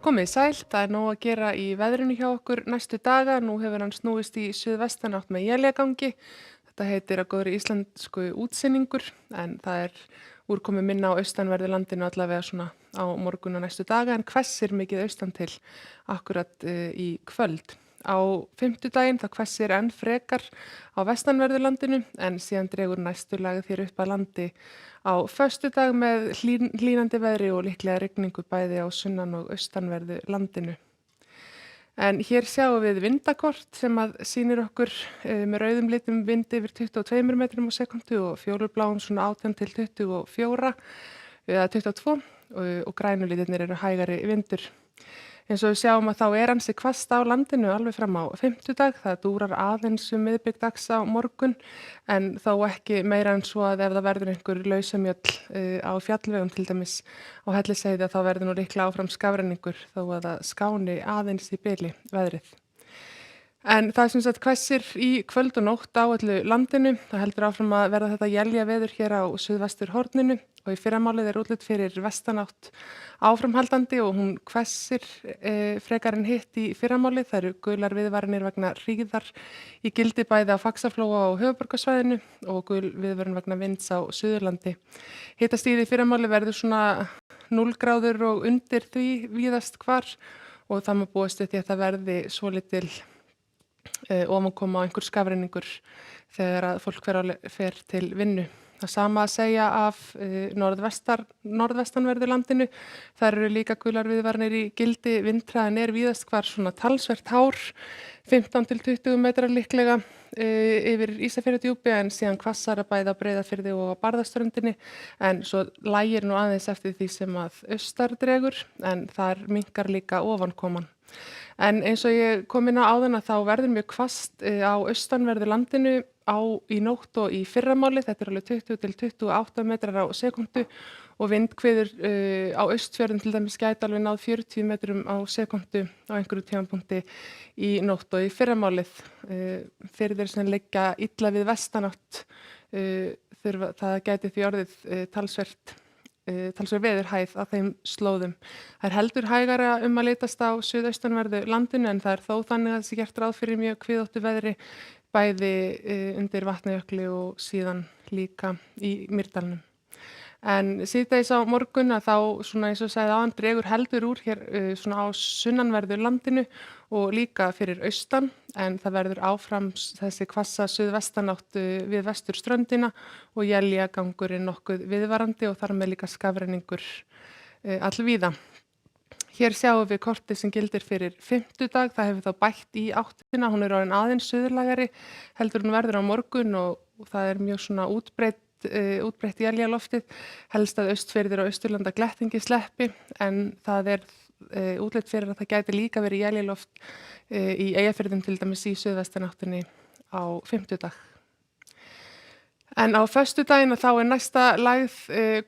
Komið sæl, það nóg að gera í veðrinu hjá okkur næstu daga. Nú hefur hann snúist í suðvestanátt með éljagangi. Þetta heitir að góðri íslensku útsinningur en það er úrkomi minna á austanverðu landinu allavega svona á morgun og næstu daga en hvessir mikið austan til akkurat í kvöld. Á fimmtudaginn þá hvessir enn frekar á vestanverðu landinu en síðan dregur næstu lagið þér upp að landi á föstudag með hlýnandi veðri og líklega rigningu bæði á sunnan og austanverðu landinu. En hér sjáum við vindakort sem að sýnir okkur með rauðum litum vind yfir 22 metrum á sekundu og fjólubláum svona 18 til 24 eða 22 og grænu litirnir eru hægari vindur. Eins og við sjáum að þá er ansi hvasst á landinu alveg fram á fimmtudag. Það dúrar aðeins miðbik dags á morgun en þó ekki meira en svo að ef það verður einhver lausamjöll á fjallvegum til dæmis á Hellisheiði þá verður nú líklega áfram skafrenningur þó að það skáni aðeins í bili veðrið. En það er sem sagt hvessir í kvöld og nótt á öllu landinu. Það heldur áfram að verða þetta éljaveður hér á suðvestur horninu og í fyrramálið er útlit fyrir vestanátt áframhaldandi og hún hvessir frekar en hitt í fyrramálið. Það eru gular viðvaranir vegna hríðar í gildi bæði á Faxaflóa og höfuðborgarsvæðinu og gul viðvörun vegna vinds á Suðurlandi. Hitastigið í fyrramálið verður svona 0 gráður og undir því víðast hvar og það má búast við því að það verði svolítil ofankoma á einhver skafrenningur þegar að fólk fer til vinnu. Það sama að segja af norðvestanverðu landinu. Það eru líka gular viðvaranir í gildi, vindhraðinn er víðast hvar svona talsvert hár, 15 til 20 metrar líklega yfir Ísafjarðardjúpi en síðan hvassara bæði á Breiðafirði og á Barðaströndinni en svo lægir nú aðeins eftir því sem að austar dregur en þar minnkar líka ofankoman. En eins og ég kom inn á áðan að þá verður mjög hvasst á austanverðu landinu í nótt og í fyrramáli. Þetta er alveg 20 til 28 metrar á sekundu og vindhviður á austfjörðum til dæmis gæti alveg náð 40 metrum á sekundu á einhverju tímapunkti í nótt og í fyrramálið. Firðir sem liggja illa við vestanátt það gæti því orðið talsvert veðurhæð á þeim slóðum. Það er heldur hægara að litast á suðaustanverðu landinu en það er þó þannig að það sé gert ráð fyrir mjög kviðóttu veðri bæði undir Vatnajökli og síðan líka í Mýrdalnum. En síðdegis á morgun að þá svona eins og sagði áðan dregur heldur úr hér svona á sunnanverðu landinu og líka fyrir austan en það verður áfram þessi hvassa suðvestanátt við vesturströndina og éljagangurinn nokkuð viðvarandi og þar með líka skafrenningur allvíða. Hér sjáum við kortið sem gildir fyrir fimmtudag, það hefur þá bætt í áttina, hún er orðin aðeins suðurlægari heldur hún verður á morgun og það er mjög svona útbreitt éljaloftið, helst að Austfirðir og Austurlanda glettingi sleppi en það er útlit fyrir að það gæti líka verið éljaloft í Eyjafirðum til dæmis í suðvestanáttinni á fimmtudag. En á föstudaginn þá er næsta lægð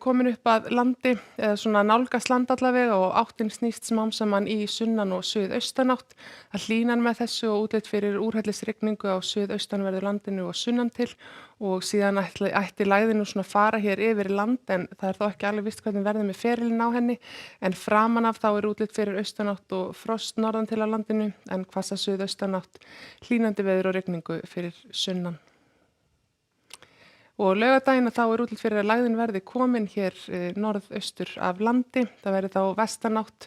komin upp að landi eða svona nálgast land allavega og áttin snýst smám saman í sunnan og suðaustanátt. Það hlýnar með þessu og útlit fyrir úrhellisrigningu á suðaustanverðu landinu og sunnan til og síðan ætti lægðin svona fara hér yfir land en það er þó ekki alveg víst hvernig verður með ferilinn á henni en framan af þá er útlit fyrir austanátt og frost norðan til á landinu en hvassa suðaustanátt, hlýnandi veður og rigningu fyrir sunnan. Og laugardaginn þá er útlit fyrir að lægðin verði komin hér norðaustur af landi. Það verði þá vestanátt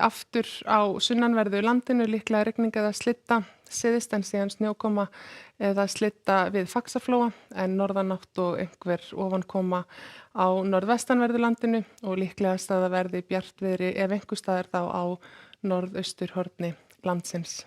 aftur á sunnanverðu landinu, líklega rigning eða slitta syðst en síðan snjókoma eða slitta við Faxaflóa en norðanátt og einhver ofankoma á norðvestanverðu landinu og líklegast að það verði bjartviðri ef einhvers staðar þá á norðausturhorni landsins.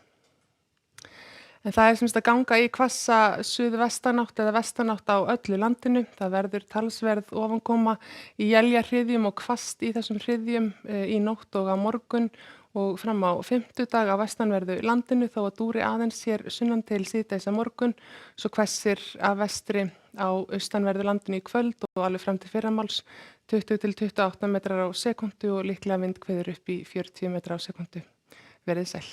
En það er semst að ganga í hvassa suðvestanátt eða vestanátt á öllu landinu. Það verður talsverð ofankoma í éljahryðjum og hvasst í þessum hryðjum í nótt og á morgun og fram á fimmtudag á vestanverðu landinu þó að dúri aðeins hér sunnan til síðdegis á morgun. Svo hvessir af vestri á austanverðu landinu í kvöld og alveg fram til fyrramáls 20 til 28 metrar á sekundu og líklega vindhviður upp í 40 metrar á sekundu. Verið sæl.